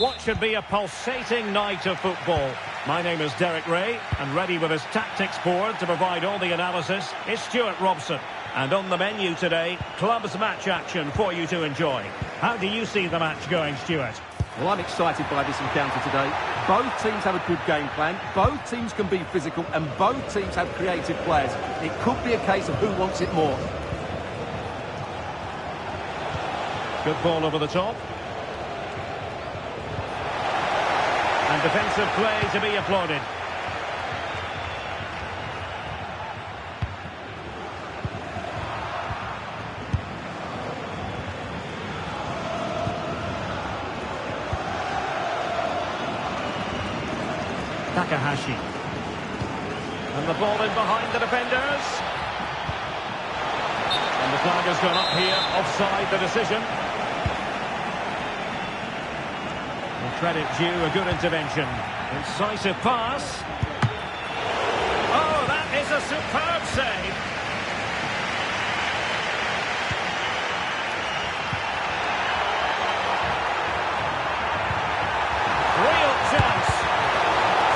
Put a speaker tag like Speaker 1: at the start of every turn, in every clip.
Speaker 1: What should be a pulsating night of football? My name is Derek Ray, and ready with his tactics board to provide all the analysis is Stuart Robson. And on the menu today, clubs match action for you to enjoy. How do you see the match going, Stuart?
Speaker 2: Well, I'm excited by this encounter today. Both teams have a good game plan, both teams can be physical, and both teams have creative players. It could be a case of who wants it more.
Speaker 1: Good ball over the top. And defensive play to be applauded. Takahashi. And the ball in behind the defenders. And the flag has gone up here, offside the decision. Credit due, a good intervention. Incisive pass. Oh, that is a superb save. Real chance.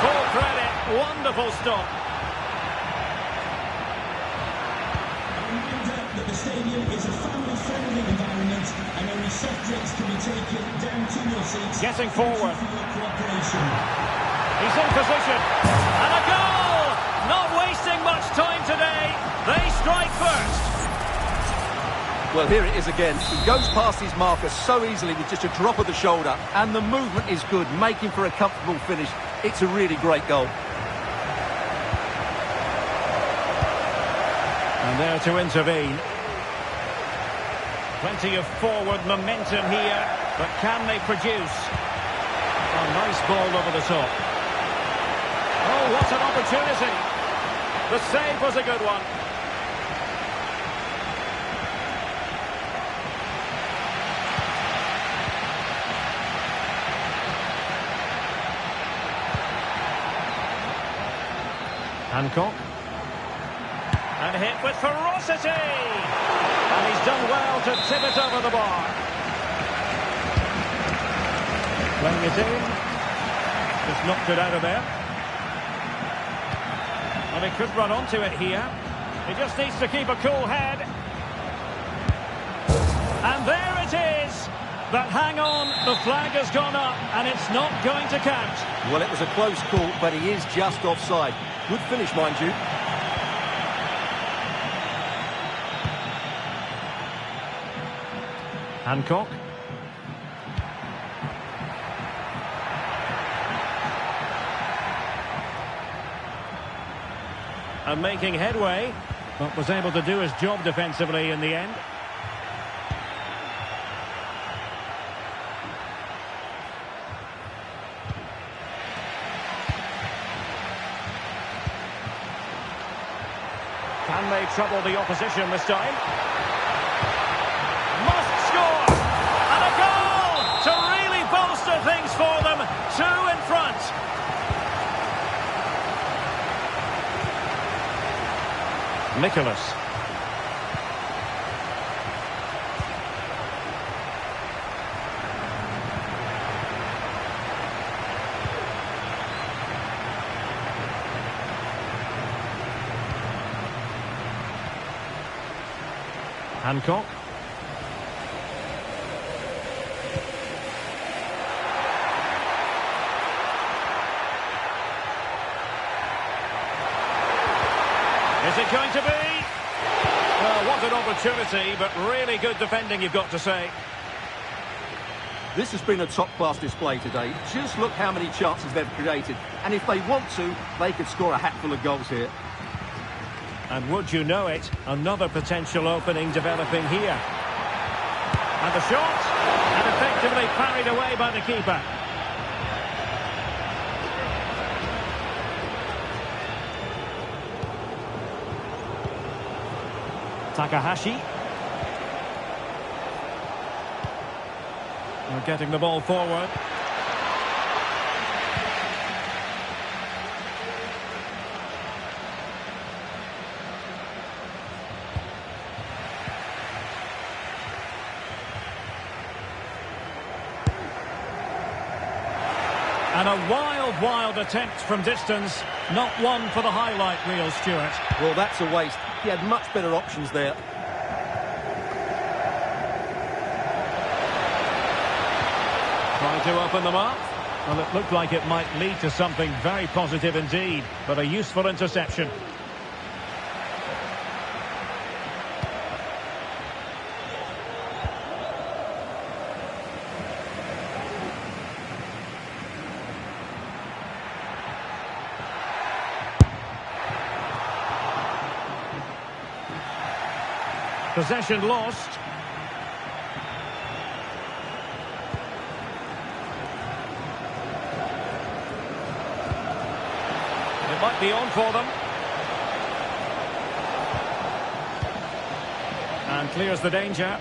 Speaker 1: Full credit. Wonderful stop.
Speaker 3: That the stadium is a family-friendly environment and only soft drinks can be taken down to your seats.
Speaker 1: Getting forward.
Speaker 3: For your cooperation.
Speaker 1: He's in position. And a goal! Not wasting much time today. They strike first.
Speaker 2: Well, here it is again. He goes past his marker so easily with just a drop of the shoulder, and the movement is good, making for a comfortable finish. It's a really great goal.
Speaker 1: And there to intervene. Plenty of forward momentum here, but can they produce? A nice ball over the top. Oh, what an opportunity. The save was a good one. Hancock. And hit with ferocity! And he's done well to tip it over the bar. Playing it in. Just knocked it out of there. Well, he could run onto it here. He just needs to keep a cool head. And there it is! But hang on, the flag has gone up, and it's not going to count.
Speaker 2: Well, it was a close call, but he is just offside. Good finish, mind you.
Speaker 1: Hancock. And making headway, but was able to do his job defensively in the end. Can they trouble the opposition this time? Must score! And a goal to really bolster things for them. 2 in front. Nicholas. Hancock. Is it going to be? Well, what an opportunity, but really good defending, you've got to say.
Speaker 2: This has been a top-class display today. Just look how many chances they've created. And if they want to, they could score a hatful of goals here.
Speaker 1: And would you know it, another potential opening developing here. And the shot, and effectively parried away by the keeper. Takahashi. We're getting the ball forward. And a wild, wild attempt from distance. Not one for the highlight reel, Stuart.
Speaker 2: Well, that's a waste. He had much better options there.
Speaker 1: Trying to open them up. Well, it looked like it might lead to something very positive indeed, but a useful interception. Possession lost. It might be on for them. And clears the danger.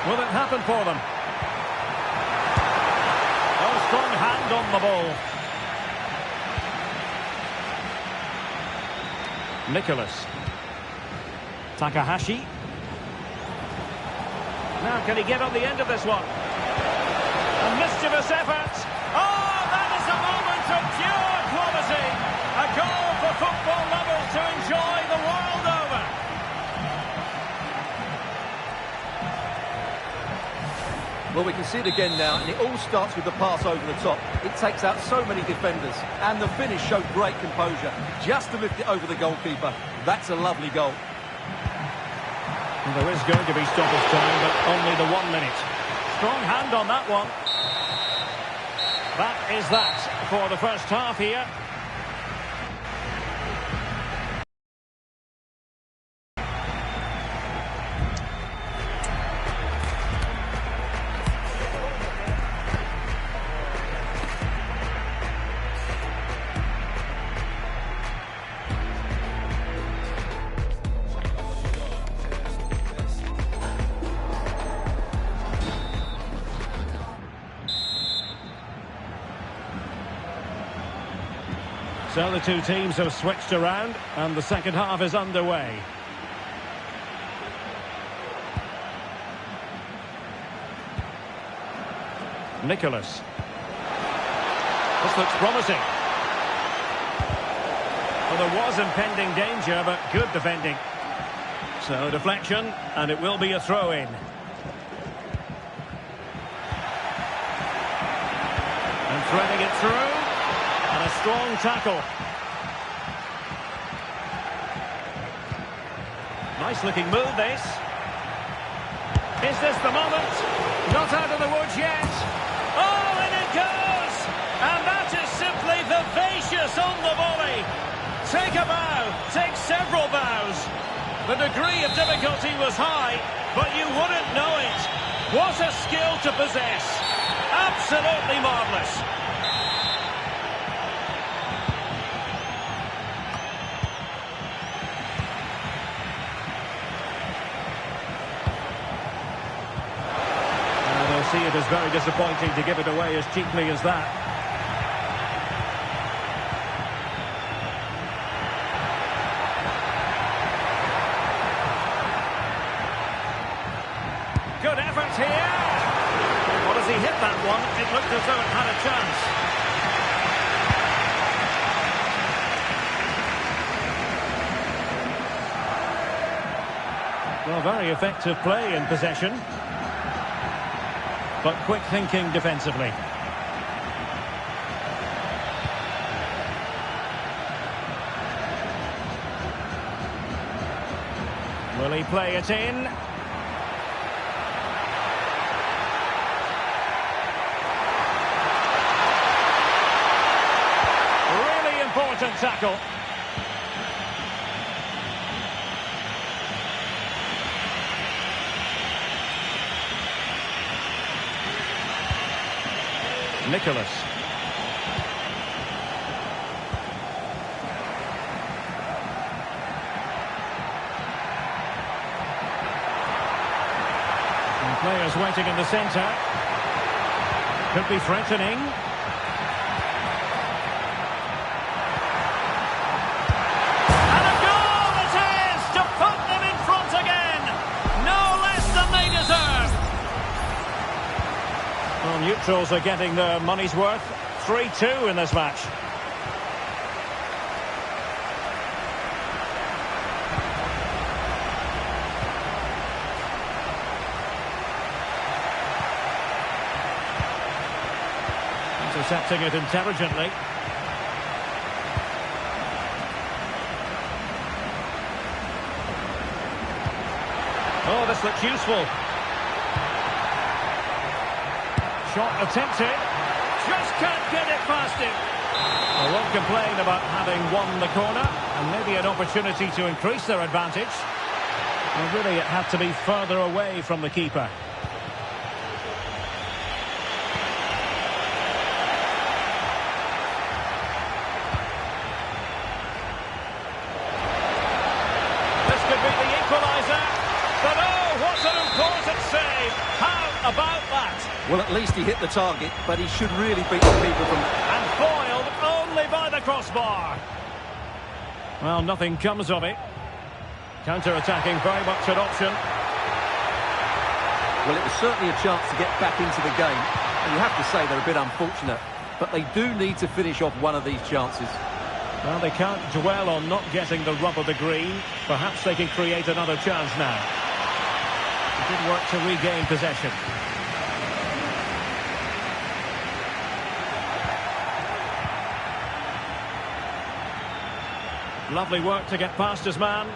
Speaker 1: Will it happen for them? Oh, strong hand on the ball. Nicholas. Takahashi. Now, can he get on the end of this one? A mischievous effort. Oh, that is a moment of pure quality. A goal for football lovers to enjoy the world over.
Speaker 2: Well, we can see it again now, and it all starts with the pass over the top. It takes out so many defenders, and the finish showed great composure. Just to lift it over the goalkeeper. That's a lovely goal.
Speaker 1: Well, there is going to be stoppage time, but only the 1 minute. Strong hand on that one. That is that for the first half here. So the two teams have switched around and the second half is underway. Nicholas. This looks promising. Well, there was impending danger, but good defending. So deflection, and it will be a throw-in. And threading it through. And a strong tackle. Nice looking move, this. Is this the moment? Not out of the woods yet. Oh, and it goes! And that is simply vivacious on the volley. Take a bow, take several bows. The degree of difficulty was high, but you wouldn't know it. What a skill to possess. Absolutely marvellous. See it as very disappointing to give it away as cheaply as that. Good effort here. Well, as he hit that one, it looked as though it had a chance. Well, very effective play in possession. But quick thinking defensively. Will he play it in? Really important tackle. Nicholas. And players waiting in the centre. Could be threatening. And a goal it is to put them in front again. No less than they deserve. Well, neutrals are getting their money's worth. 3-2 in this match. Intercepting it intelligently. Oh, this looks useful. Shot attempted. Just can't get it past him. I won't complain about having won the corner, and maybe an opportunity to increase their advantage. Well, really, it had to be further away from the keeper. This could be the equaliser. But oh, what an important save! How about that?
Speaker 2: Well, at least he hit the target, but he should really beat the keeper from...
Speaker 1: And foiled only by the crossbar. Well, nothing comes of it. Counter-attacking, very much an option.
Speaker 2: Well, it was certainly a chance to get back into the game. And you have to say they're a bit unfortunate. But they do need to finish off one of these chances.
Speaker 1: Well, they can't dwell on not getting the rub of the green. Perhaps they can create another chance now. Good work to regain possession. Lovely work to get past his man.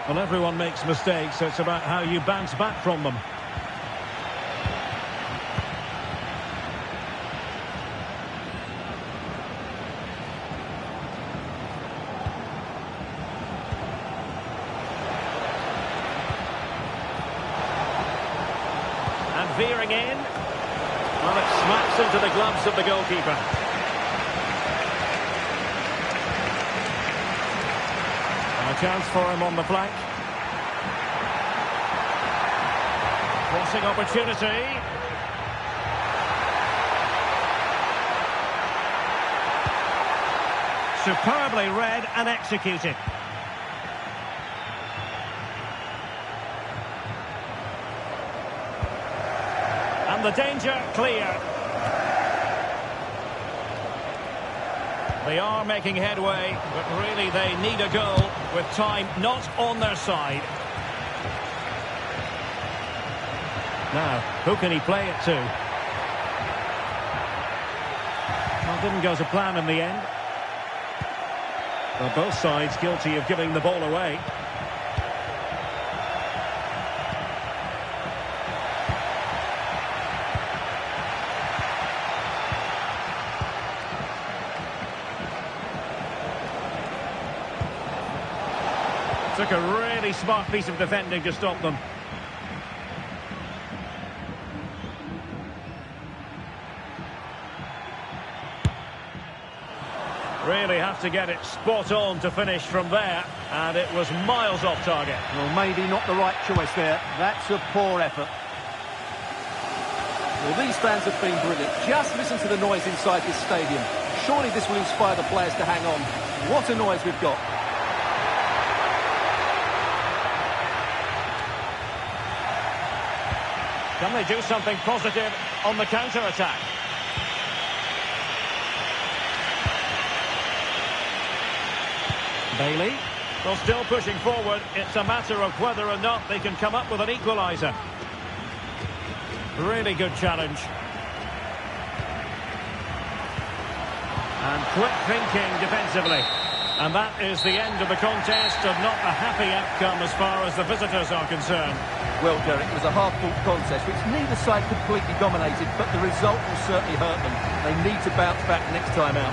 Speaker 1: Well, everyone makes mistakes, so it's about how you bounce back from them. And veering in. Well, it smacks into the gloves of the goalkeeper. A chance for him on the flank. Crossing opportunity. Superbly read and executed. And the danger clear. They are making headway, but really they need a goal with time not on their side. Now, who can he play it to? Well, didn't go to plan in the end. Well, both sides guilty of giving the ball away. Took a really smart piece of defending to stop them. Really have to get it spot on to finish from there, and it was miles off target.
Speaker 2: Well, maybe not the right choice there. That's a poor effort. Well, these fans have been brilliant. Just listen to the noise inside this stadium. Surely this will inspire the players to hang on. What a noise we've got.
Speaker 1: Can they do something positive on the counter-attack? Bailey, well, still pushing forward. It's a matter of whether or not they can come up with an equaliser. Really good challenge. And quick thinking defensively. And that is the end of the contest, and not a happy outcome as far as the visitors are concerned.
Speaker 2: Well, Derek, it was a hard-fought contest, which neither side completely dominated, but the result will certainly hurt them. They need to bounce back next time out.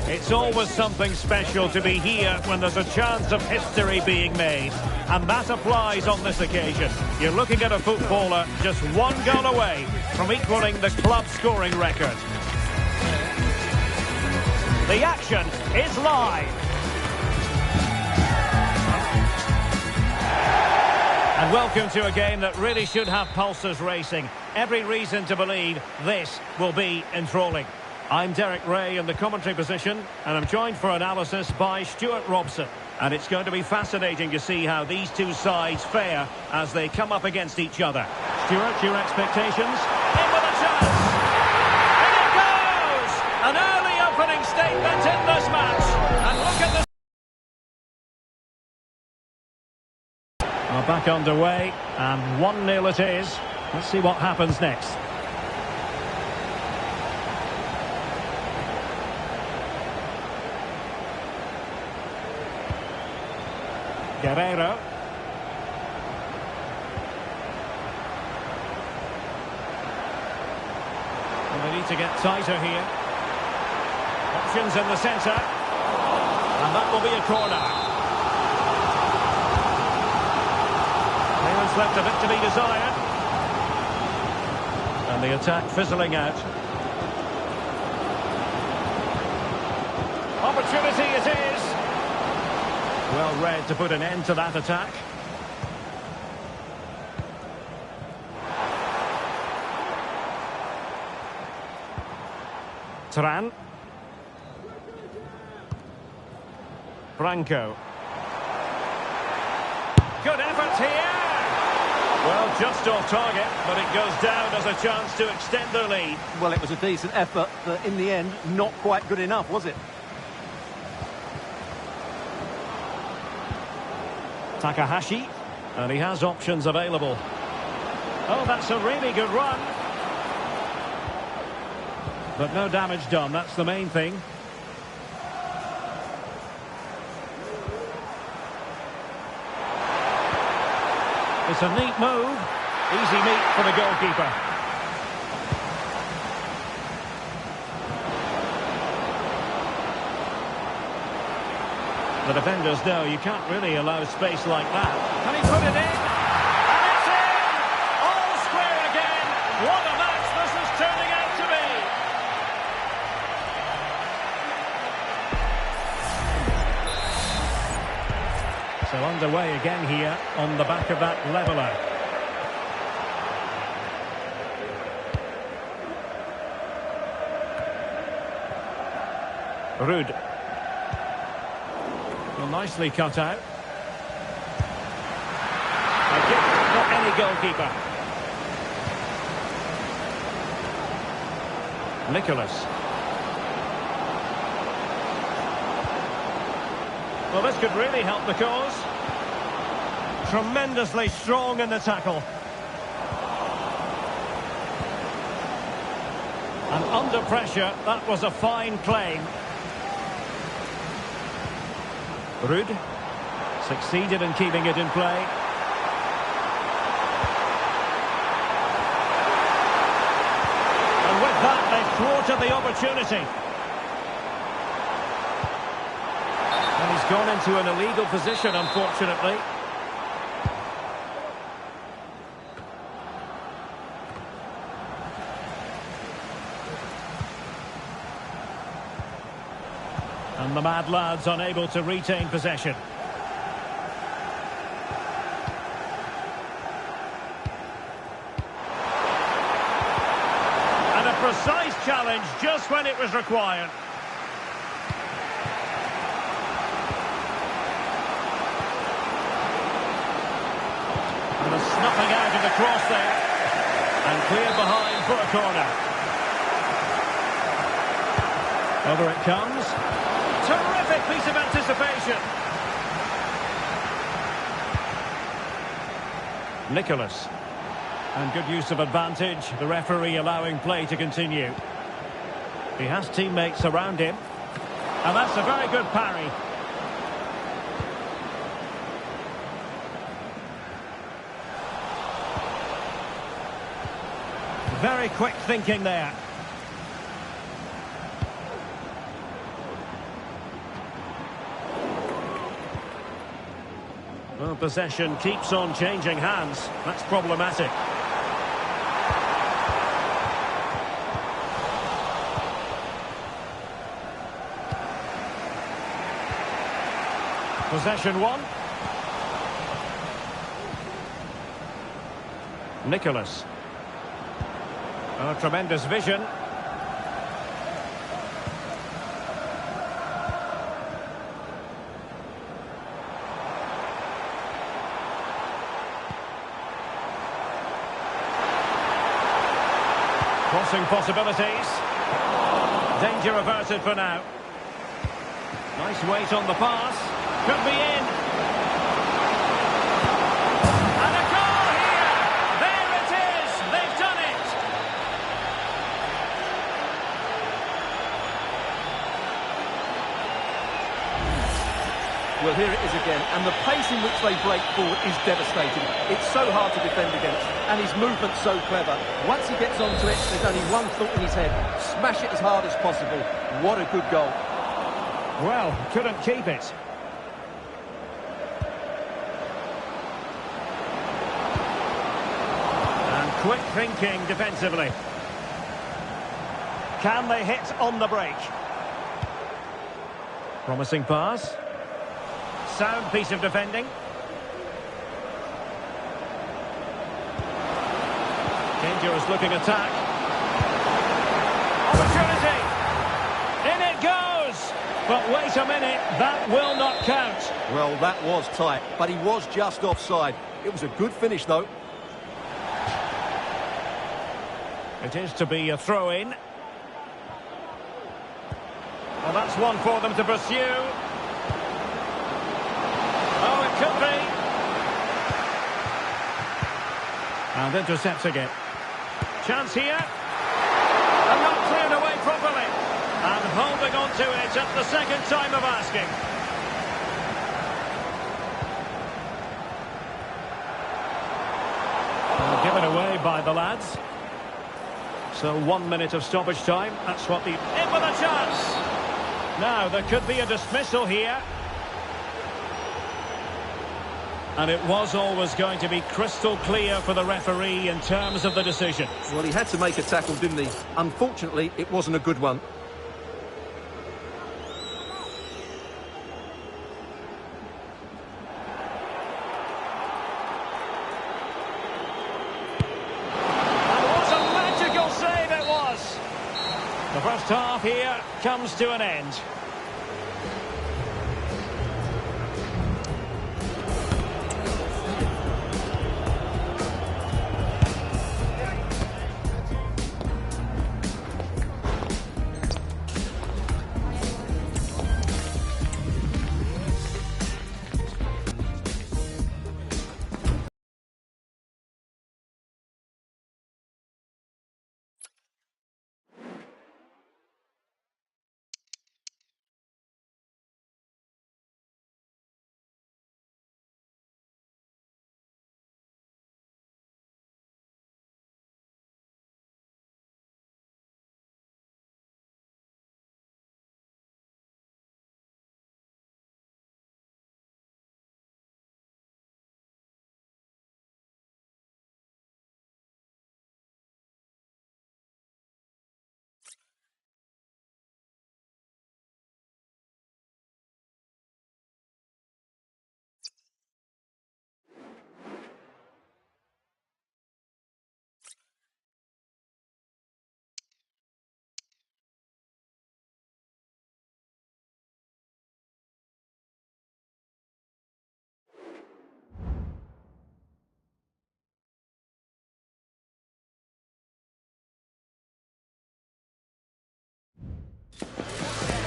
Speaker 1: It's always something special to be here when there's a chance of history being made. And that applies on this occasion. You're looking at a footballer just one goal away from equaling the club scoring record. The action is live. And welcome to a game that really should have pulses racing. Every reason to believe this will be enthralling. I'm Derek Ray in the commentary position, and I'm joined for analysis by Stuart Robson. And it's going to be fascinating to see how these two sides fare as they come up against each other. Stuart, your expectations? In with a chance! In it goes! An early opening statement in this match. And look at the... Well, back underway, and 1-0 it is. Let's see what happens next. Guerrero. And they need to get tighter here. Options in the centre. And that will be a corner. Clearance left a bit to be desired. And the attack fizzling out. Opportunity it is. Well read to put an end to that attack. Turan. Franco. Good effort here. Well, just off target, but it goes down as a chance to extend their lead.
Speaker 2: Well, it was a decent effort, but in the end, not quite good enough, was it?
Speaker 1: Takahashi, and he has options available. Oh, that's a really good run. But no damage done, that's the main thing. It's a neat move. Easy meat for the goalkeeper. The defenders know you can't really allow space like that. Can he put it in? And it's in! All square again. What a match this is turning out to be. So underway again here on the back of that leveller. Ruud. Well, nicely cut out. A gift for any goalkeeper. Nicholas. Well, this could really help the cause. Tremendously strong in the tackle. And under pressure, that was a fine claim. Ruud succeeded in keeping it in play. And with that, they've thwarted the opportunity. And he's gone into an illegal position, unfortunately. And the Mad Lads unable to retain possession. And a precise challenge just when it was required. And a snuffing out of the cross there. And cleared behind for a corner. Over it comes. Terrific piece of anticipation. Nicholas. And good use of advantage. The referee allowing play to continue. He has teammates around him. And that's a very good parry. Very quick thinking there. Well, possession keeps on changing hands. That's problematic. Possession one. Nicholas. Oh, tremendous vision. Crossing possibilities. Danger averted for now. Nice weight on the pass. Could be in. And a goal here! There it is! They've done it!
Speaker 2: Well, here it is again, and the pace in which they break forward is devastating. It's so hard to defend against, and his movement's so clever. Once he gets onto it, there's only one thought in his head. Smash it as hard as possible. What a good goal.
Speaker 1: Well, couldn't keep it. And quick thinking defensively. Can they hit on the break? Promising pass. Sound piece of defending. Dangerous looking attack. Opportunity! In it goes! But wait a minute, that will not count.
Speaker 2: Well, that was tight, but he was just offside. It was a good finish, though.
Speaker 1: It is to be a throw-in. Well, that's one for them to pursue. Oh, it could be. And intercepting it. Chance here. And not cleared away properly. And holding on to it at the second time of asking. And given away by the lads. So 1 minute of stoppage time. That's what the... In with a chance. Now, there could be a dismissal here. And it was always going to be crystal clear for the referee in terms of the decision.
Speaker 2: Well, he had to make a tackle, didn't he? Unfortunately, it wasn't a good one.
Speaker 1: And what a magical save it was! The first half here comes to an end.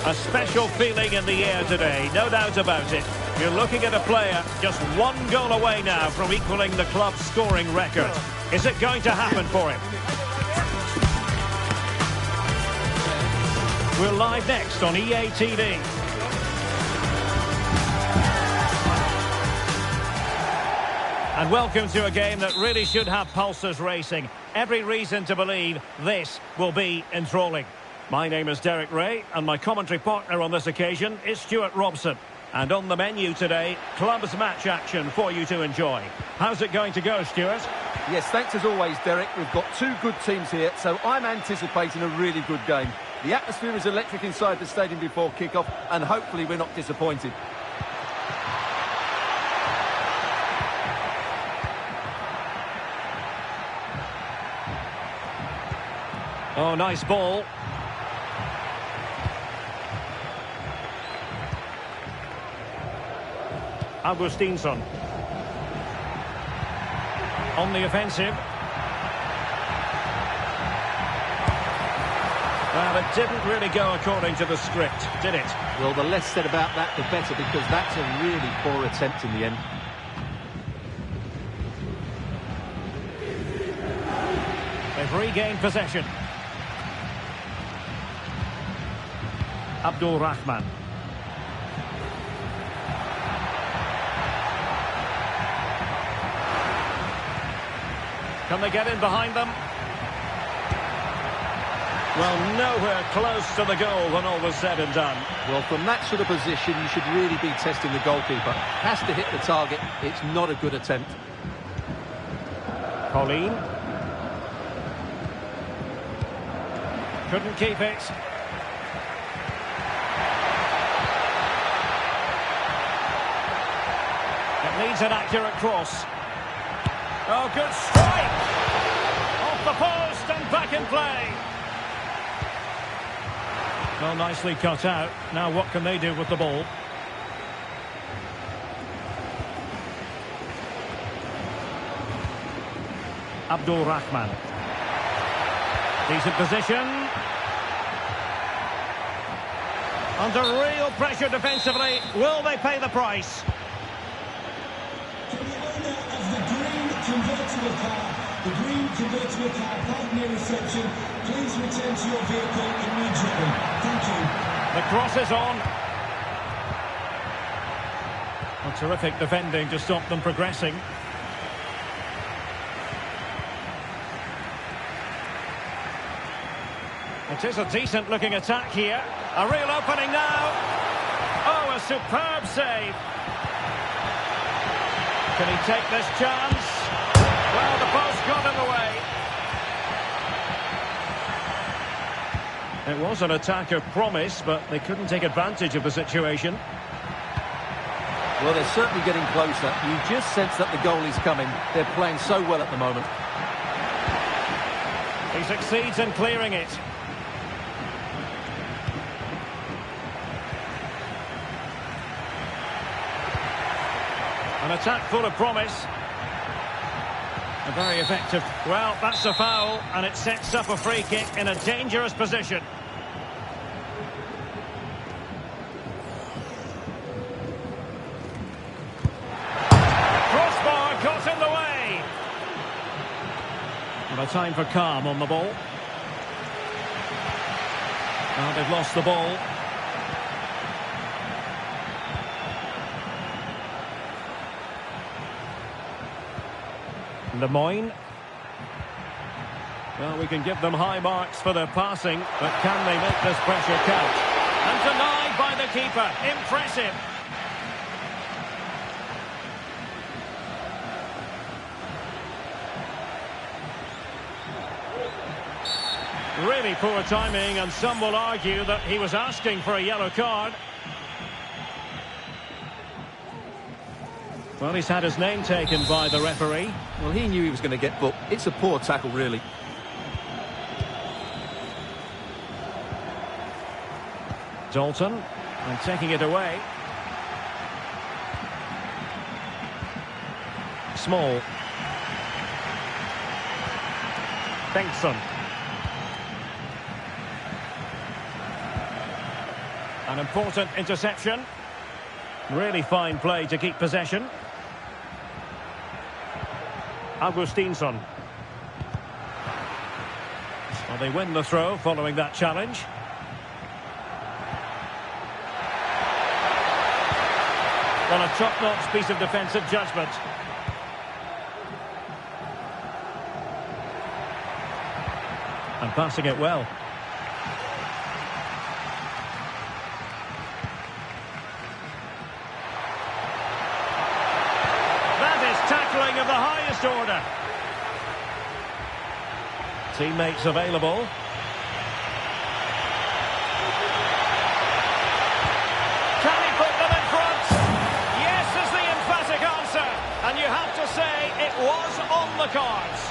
Speaker 1: A special feeling in the air today, no doubt about it. You're looking at a player just one goal away now from equaling the club's scoring record. Is it going to happen for him? We're live next on EA TV. And welcome to a game that really should have pulses racing. Every reason to believe this will be enthralling. My name is Derek Ray, and my commentary partner on this occasion is Stuart Robson. And on the menu today, clubs match action for you to enjoy. How's it going to go, Stuart?
Speaker 2: Yes, thanks as always, Derek. We've got two good teams here, so I'm anticipating a really good game. The atmosphere is electric inside the stadium before kick-off, and hopefully we're not disappointed.
Speaker 1: Oh, nice ball. Augustinsson. On the offensive. Well, it didn't really go according to the script, did it?
Speaker 2: Well, the less said about that, the better, because that's a really poor attempt in the end.
Speaker 1: They've regained possession. Abdul Rahman. Can they get in behind them? Well, nowhere close to the goal when all was said and done.
Speaker 2: Well, from that sort of position, you should really be testing the goalkeeper. Has to hit the target. It's not a good attempt.
Speaker 1: Colleen. Couldn't keep it. It needs an accurate cross. Oh, good strike! Off the post and back in play. Well, nicely cut out. Now what can they do with the ball? Abdul Rahman. Decent position. Under real pressure defensively. Will they pay the price?
Speaker 3: Can the owner of the green convertible car, park near reception, please return to your vehicle immediately. Thank you.
Speaker 1: The cross is on. A terrific defending to stop them progressing. It is a decent looking attack here. A real opening now. Oh, a superb save. Can he take this chance? Well, the post got in the way. It was an attack of promise, but they couldn't take advantage of the situation.
Speaker 2: Well, they're certainly getting closer. You just sense that the goal is coming. They're playing so well at the moment.
Speaker 1: He succeeds in clearing it. An attack full of promise. And very effective. Well, that's a foul, and it sets up a free kick in a dangerous position. Crossbar got in the way. And a time for calm on the ball. Now they've lost the ball. Lemoyne. Well, we can give them high marks for their passing, but can they make this pressure count? And denied by the keeper. Impressive. Really poor timing, and some will argue that he was asking for a yellow card. Well, he's had his name taken by the referee.
Speaker 2: Well, he knew he was going to get booked. It's a poor tackle, really.
Speaker 1: Dalton, and taking it away. Small. Bengtsson. An important interception. Really fine play to keep possession. Augustinsson. Well, they win the throw following that challenge. Well, a top-notch piece of defensive judgment. And passing it well. first order. Teammates available. Can he put them in front? Yes is the emphatic answer. And you have to say it was on the cards.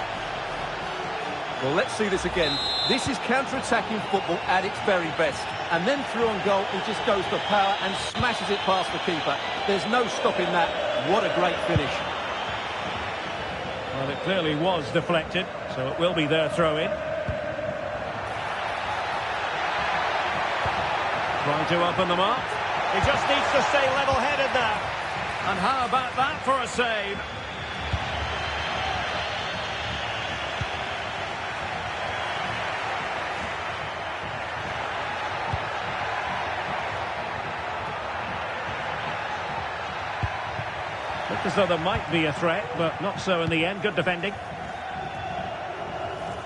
Speaker 2: Well, let's see this again. This is counter-attacking football at its very best. And then through on goal, he just goes for power and smashes it past the keeper. There's no stopping that. What a great finish.
Speaker 1: Well, it clearly was deflected, so it will be their throw-in. Trying to open them up. He just needs to stay level-headed now. And how about that for a save? Looked as though there might be a threat, but not so in the end. Good defending.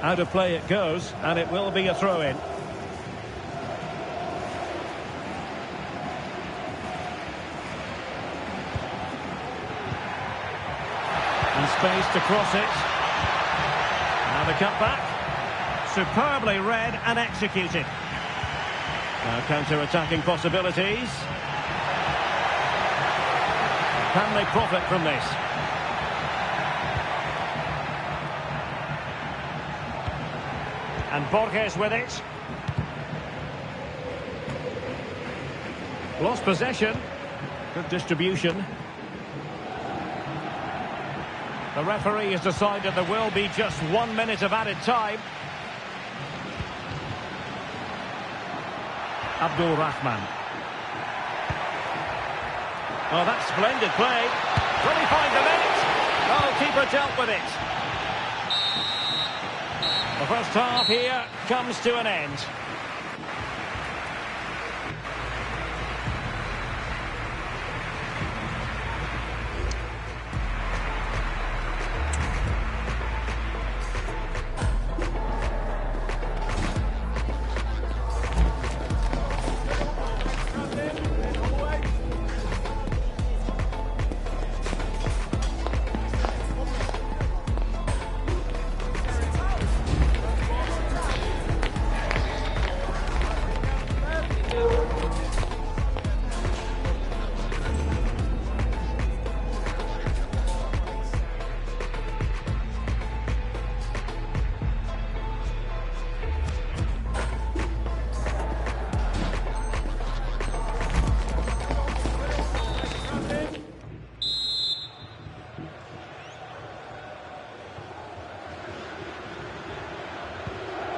Speaker 1: Out of play it goes, and it will be a throw-in. And space to cross it. Now the cut back. Superbly read and executed. Now counter-attacking possibilities. Can they profit from this? And Borges with it. Lost possession. Good distribution. The referee has decided there will be just 1 minute of added time. Abdul Rahman. Oh, that's splendid play. Will he find the net? Oh, keeper dealt with it. The first half here comes to an end.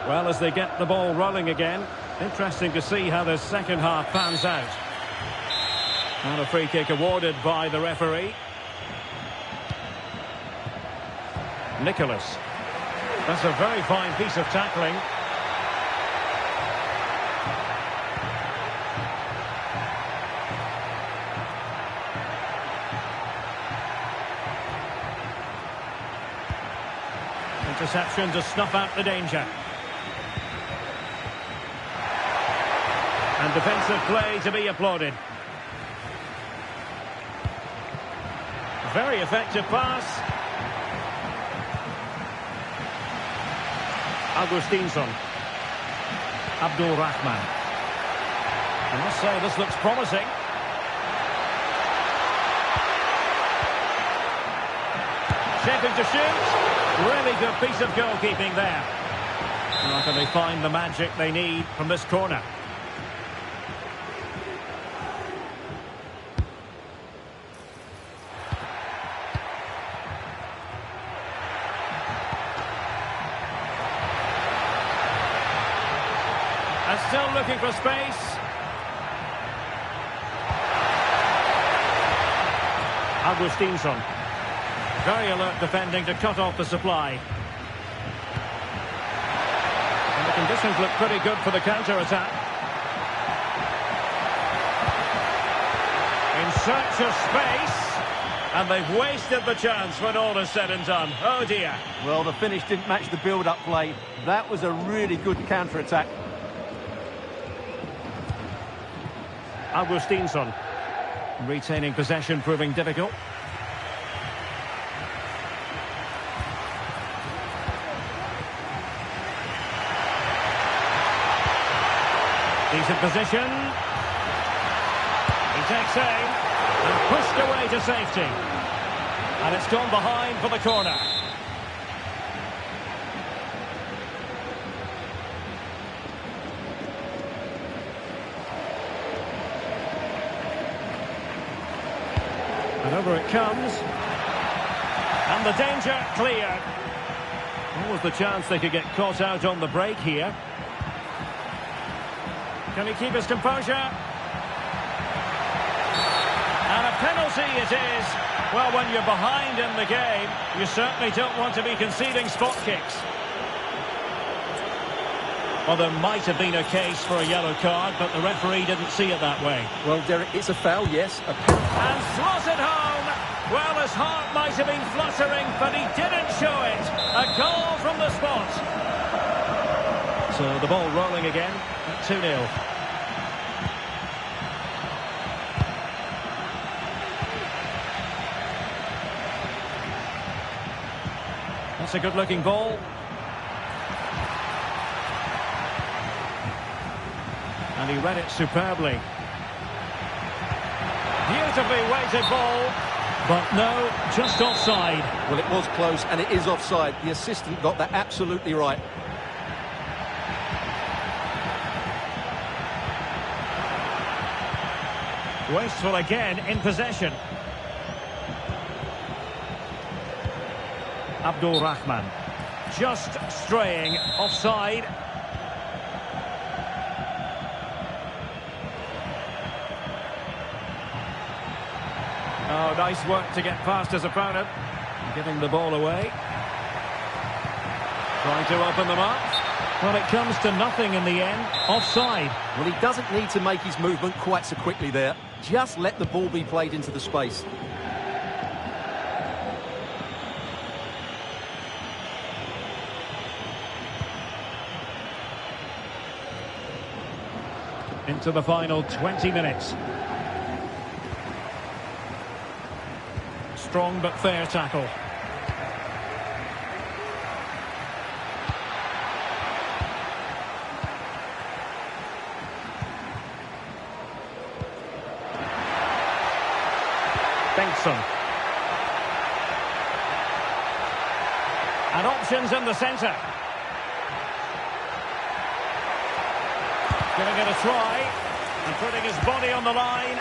Speaker 1: Well, as they get the ball rolling again, interesting to see how the second half pans out. And a free kick awarded by the referee. Nicholas. That's a very fine piece of tackling. Interception to snuff out the danger. And defensive play to be applauded. Very effective pass. Augustinsson. Abdul Rahman. I must say this looks promising. Shaping to shoot. Really good piece of goalkeeping there. How can they find the magic they need from this corner? And still looking for space. Augustinsson. Very alert defending to cut off the supply. And the conditions look pretty good for the counter-attack. In search of space. And they've wasted the chance when all is said and done. Oh dear.
Speaker 2: Well, the finish didn't match the build-up play. That was a really good counter-attack.
Speaker 1: Augustinsson. Retaining possession proving difficult. Decent position. He takes aim and pushed away to safety. And it's gone behind for the corner. And over it comes. And the danger cleared. What was the chance they could get caught out on the break here? Can he keep his composure? And a penalty it is. Well, when you're behind in the game, you certainly don't want to be conceding spot kicks. Well, there might have been a case for a yellow card, but the referee didn't see it that way.
Speaker 2: Well, Derek, it's a foul, yes.
Speaker 1: And slotted home. Well, his heart might have been fluttering, but he didn't show it. A goal from the spot. So the ball rolling again at 2-0. That's a good-looking ball. And he read it superbly. Beautifully weighted ball. But no, just offside.
Speaker 2: Well, it was close, and it is offside. The assistant got that absolutely right.
Speaker 1: Wasteful again in possession. Abdul Rahman. Just straying offside. Oh, nice work to get past his opponent. Giving the ball away. Trying to open them up. Well, it comes to nothing in the end. Offside.
Speaker 2: Well, he doesn't need to make his movement quite so quickly there. Just let the ball be played into the space.
Speaker 1: Into the final 20 minutes. Strong but fair tackle. Benson. And options in the centre. Giving it a try and putting his body on the line.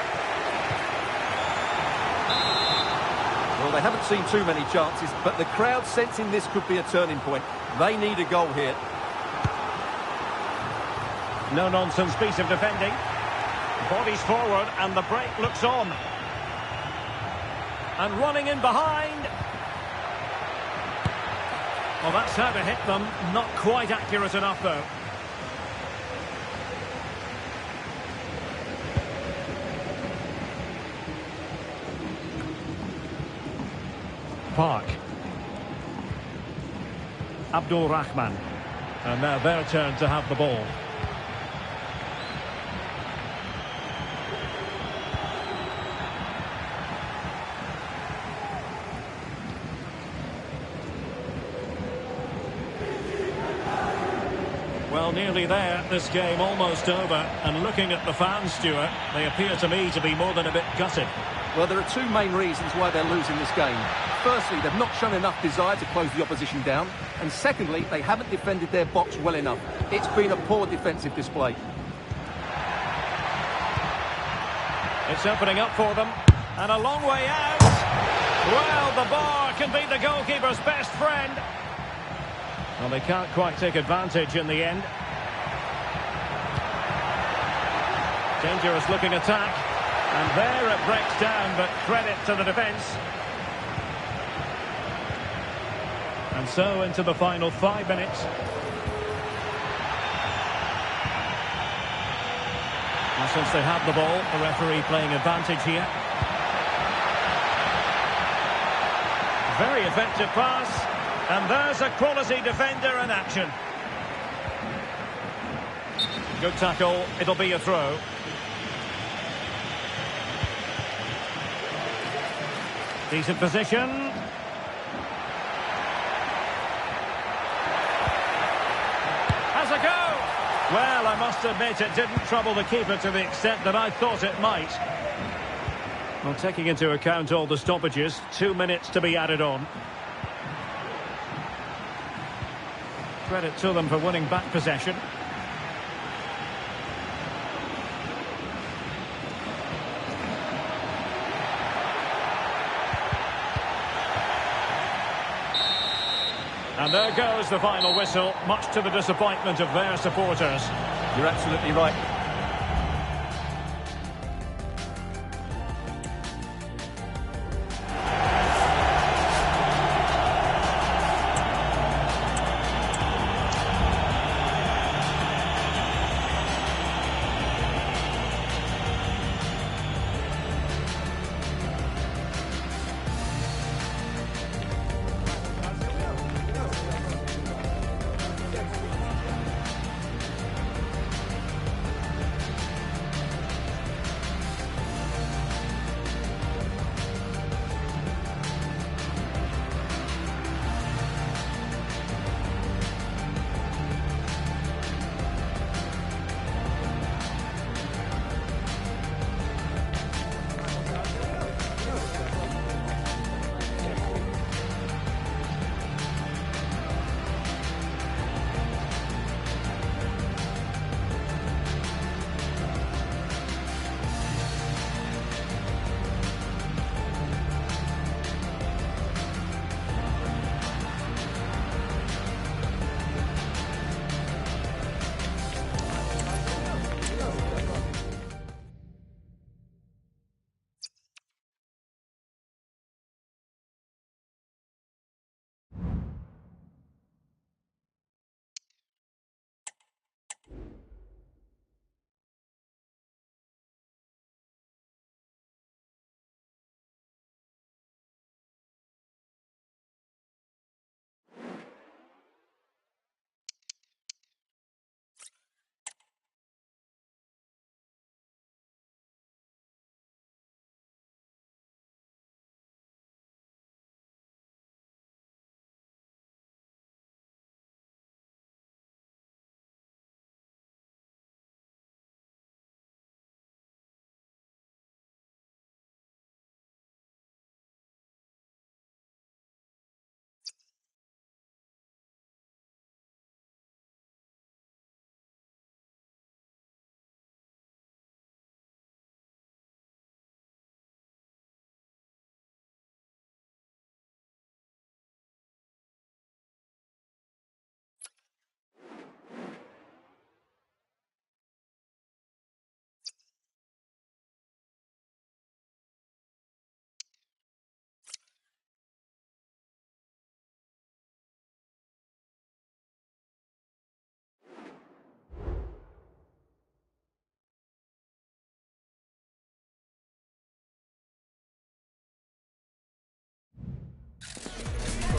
Speaker 2: Well, they haven't seen too many chances, but the crowd sensing this could be a turning point. They need a goal here.
Speaker 1: No-nonsense piece of defending. Bodies forward and the break looks on. And running in behind. Well, that's how to hit them. Not quite accurate enough, though. Park. Abdul Rahman. And now their turn to have the ball. Well, nearly there. This game almost over. And looking at the fans, Stuart, they appear to me to be more than a bit gutted.
Speaker 2: Well, there are two main reasons why they're losing this game. Firstly, they've not shown enough desire to close the opposition down. And secondly, they haven't defended their box well enough. It's been a poor defensive display.
Speaker 1: It's opening up for them. And a long way out. Well, the bar can be the goalkeeper's best friend. Well, they can't quite take advantage in the end. Dangerous looking attack. And there it breaks down, but credit to the defence. And so into the final 5 minutes. And since they have the ball, the referee playing advantage here. Very effective pass. And there's a quality defender in action. Good tackle. It'll be a throw. Decent position. Has a go. Well, I must admit it didn't trouble the keeper to the extent that I thought it might. Well, taking into account all the stoppages, 2 minutes to be added on. Credit to them for winning back possession. And there goes the final whistle, much to the disappointment of their supporters.
Speaker 2: You're absolutely right.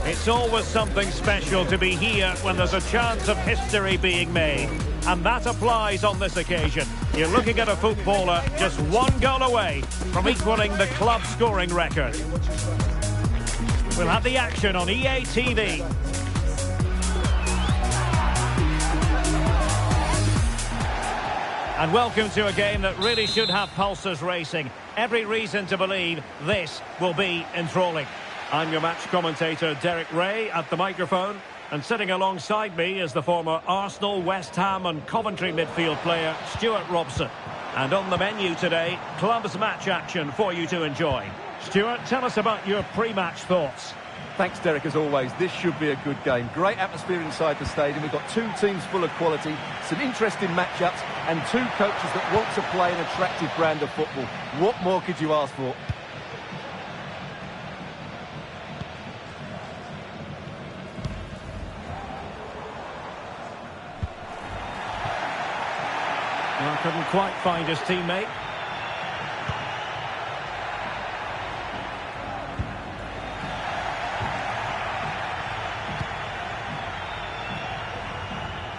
Speaker 1: It's always something special to be here when there's a chance of history being made. And that applies on this occasion. You're looking at a footballer just one goal away from equaling the club scoring record. We'll have the action on EA TV. And welcome to a game that really should have pulses racing. Every reason to believe this will be enthralling. I'm your match commentator, Derek Ray, at the microphone. And sitting alongside me is the former Arsenal, West Ham and Coventry midfield player, Stuart Robson. And on the menu today, clubs match action for you to enjoy. Stuart, tell us about your pre-match thoughts.
Speaker 2: Thanks, Derek, as always. This should be a good game. Great atmosphere inside the stadium. We've got two teams full of quality, some interesting matchups, and two coaches that want to play an attractive brand of football. What more could you ask for?
Speaker 1: Well, couldn't quite find his teammate.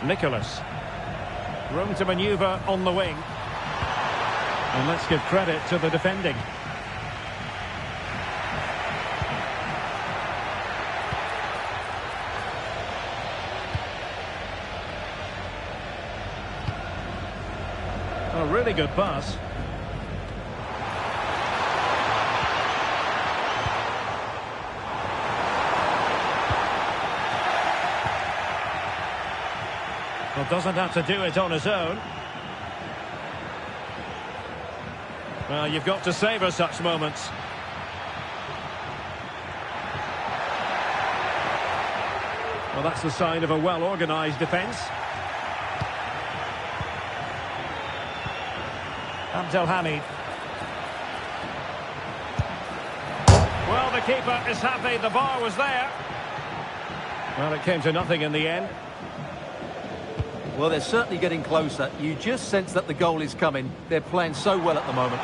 Speaker 1: Nicholas. Room to manoeuvre on the wing. And let's give credit to the defending. A really good pass. Well, doesn't have to do it on his own. Well, you've got to savour such moments. Well, that's the sign of a well-organised defence. Abdelhamid. Well, the keeper is happy the bar was there. Well, it came to nothing in the end.
Speaker 2: Well, they're certainly getting closer. You just sense that the goal is coming. They're playing so well at the moment.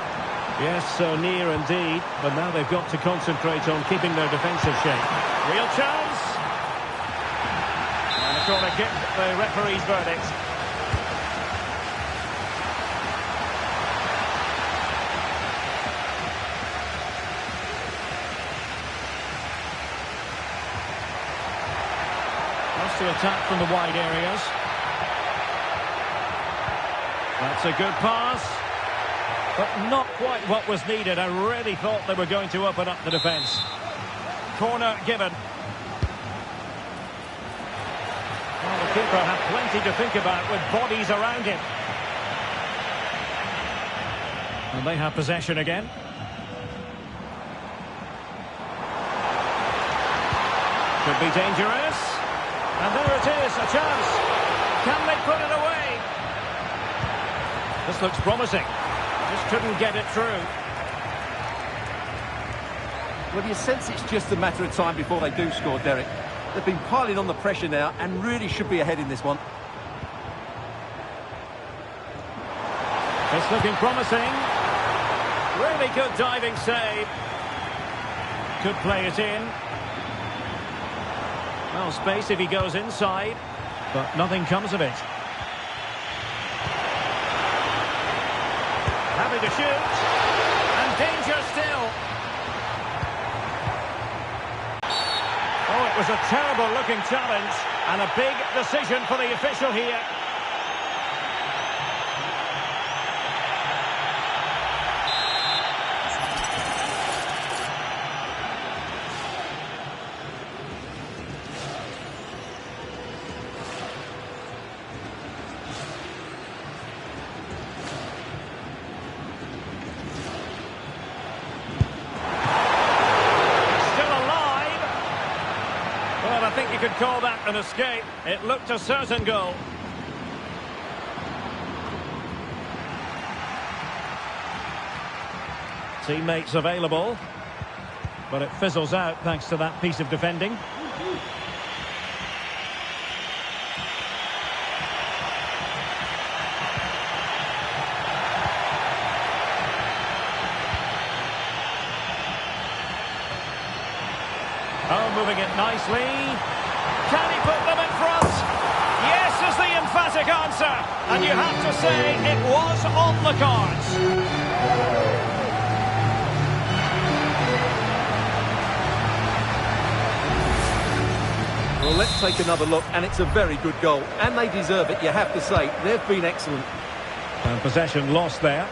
Speaker 1: Yes, so near indeed. But now they've got to concentrate on keeping their defensive shape. Real chance. And a corner kick, the referee's verdict. Wants to attack from the wide areas. That's a good pass, but not quite what was needed. I really thought they were going to open up the defence. Corner given. Well, the keeper had plenty to think about with bodies around him. And they have possession again. Could be dangerous. And there it is, a chance. Can they put it away? This looks promising. Just couldn't get it through.
Speaker 2: Well, you sense it's just a matter of time before they do score, Derek. They've been piling on the pressure now and really should be ahead in this one.
Speaker 1: It's looking promising. Really good diving save. Could play it in. Well, space if he goes inside, but nothing comes of it. Having to shoot, and danger still. Oh, it was a terrible looking challenge, and a big decision for the official here. I think you could call that an escape. It looked a certain goal. Teammates available, but it fizzles out thanks to that piece of defending. Oh, moving it nicely. Can he put them in front? Yes is the emphatic answer. And you have to say it was on the cards.
Speaker 2: Well, let's take another look, and it's a very good goal. And they deserve it, you have to say. They've been excellent.
Speaker 1: And possession lost there.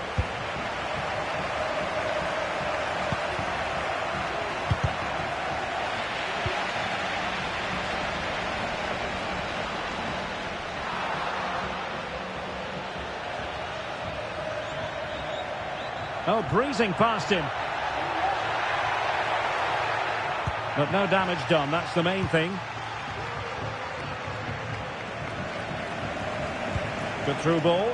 Speaker 1: Oh, breezing past him. But no damage done, that's the main thing. Good through ball.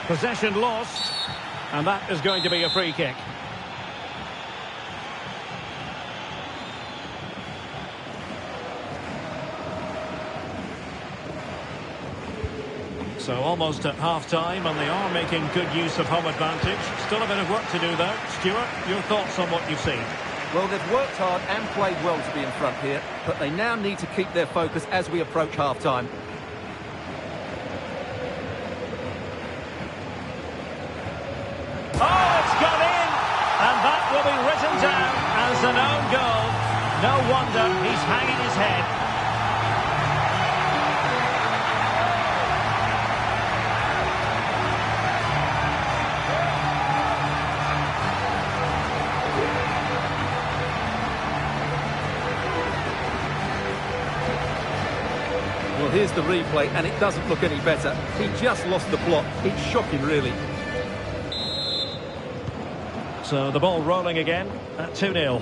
Speaker 1: Possession lost, and that is going to be a free kick. So almost at half-time, and they are making good use of home advantage. Still a bit of work to do, though. Stuart, your thoughts on what you've seen?
Speaker 2: Well, they've worked hard and played well to be in front here, but they now need to keep their focus as we approach half-time.
Speaker 1: Oh, it's gone in! And that will be written down as an own goal. No wonder he's hanging his head.
Speaker 2: Well, here's the replay, and it doesn't look any better. He just lost the plot. It's shocking, really.
Speaker 1: So the ball rolling again at 2-0.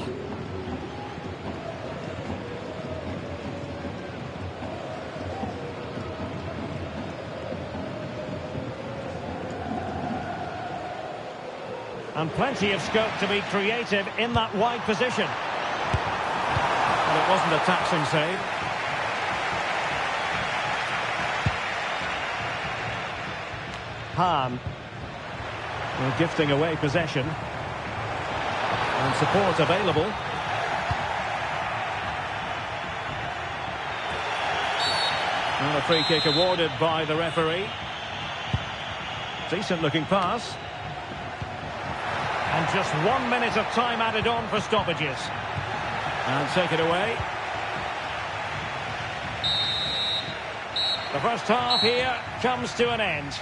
Speaker 1: And plenty of scope to be creative in that wide position. Well, it wasn't a taxing save. Han. Well, gifting away possession. And support available. And a free kick awarded by the referee. Decent looking pass. And just 1 minute of time added on for stoppages. And take it away. The first half here comes to an end.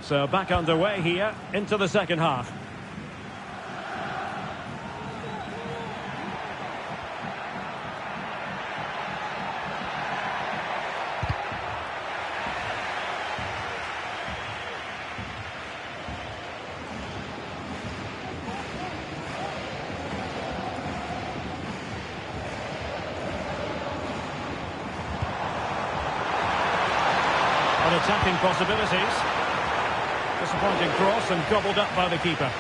Speaker 1: So back underway here into the second half. On attacking possibilities. Disappointing cross and gobbled up by the keeper.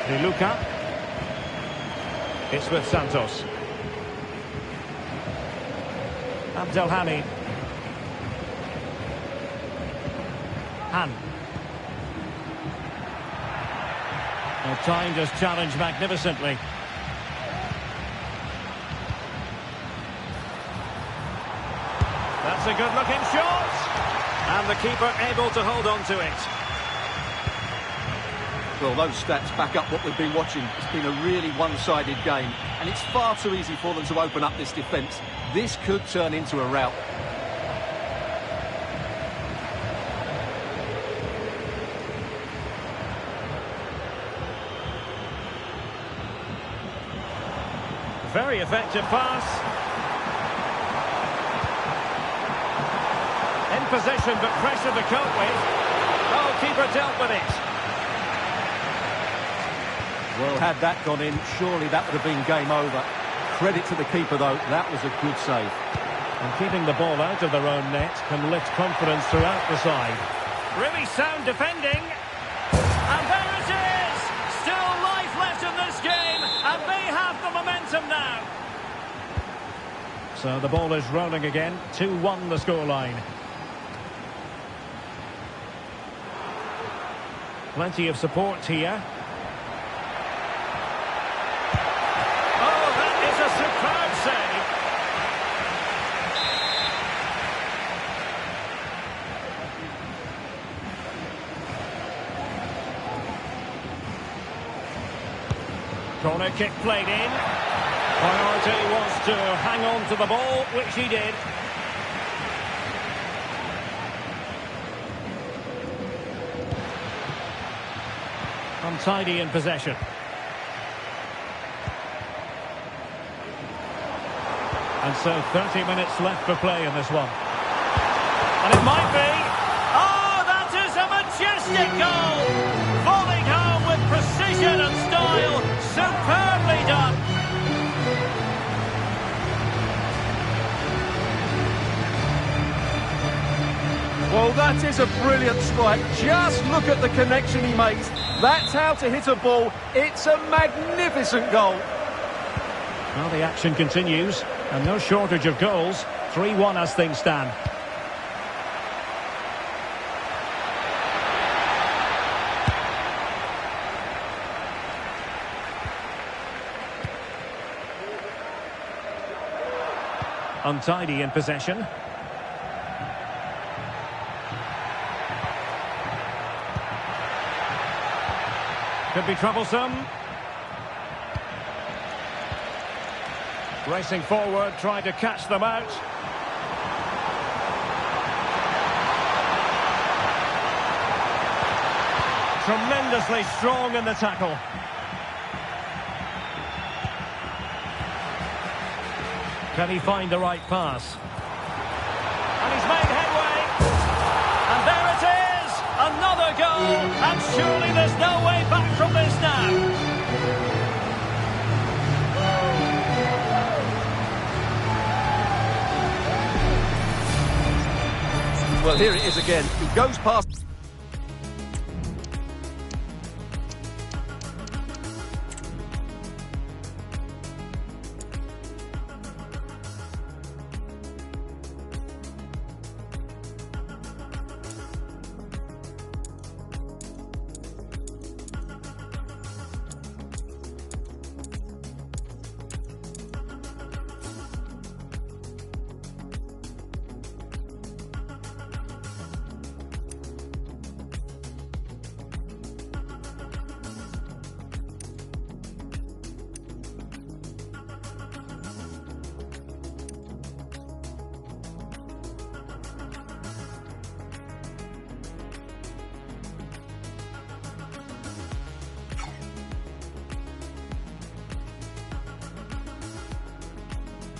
Speaker 1: Di Luca. It's with Santos. Abdelhamid. Han. Well, timed his challenge magnificently. That's a good-looking shot. And the keeper able to hold on to it.
Speaker 2: Well, those stats back up what we've been watching. It's been a really one-sided game, and it's far too easy for them to open up this defence. This could turn into a rout.
Speaker 1: Very effective pass. In position, but pressure to cope with. Oh, keeper dealt with it.
Speaker 2: Well, had that gone in, surely that would have been game over. Credit to the keeper, though. That was a good save.
Speaker 1: And keeping the ball out of their own net can lift confidence throughout the side. Really sound defending. And there it is! Still life left in this game, and they have the momentum now. So the ball is rolling again. 2-1 the scoreline. Plenty of support here. Oh, that is a superb save. Corner kick played in. Priority was to hang on to the ball, which he did. Untidy in possession. And so 30 minutes left for play in this one. And it might be. Oh, that is a majestic goal! Falling home with precision and style. Superbly done.
Speaker 2: Well, that is a brilliant strike. Just look at the connection he makes. That's how to hit a ball. It's a magnificent goal.
Speaker 1: Well, the action continues, and no shortage of goals. 3-1 as things stand. Untidy in possession. Could be troublesome. Racing forward, trying to catch them out. Tremendously strong in the tackle. Can he find the right pass? And he's made headway. And there it is! Another goal! And surely there's no way back from this now.
Speaker 2: Well, here it is again. He goes past...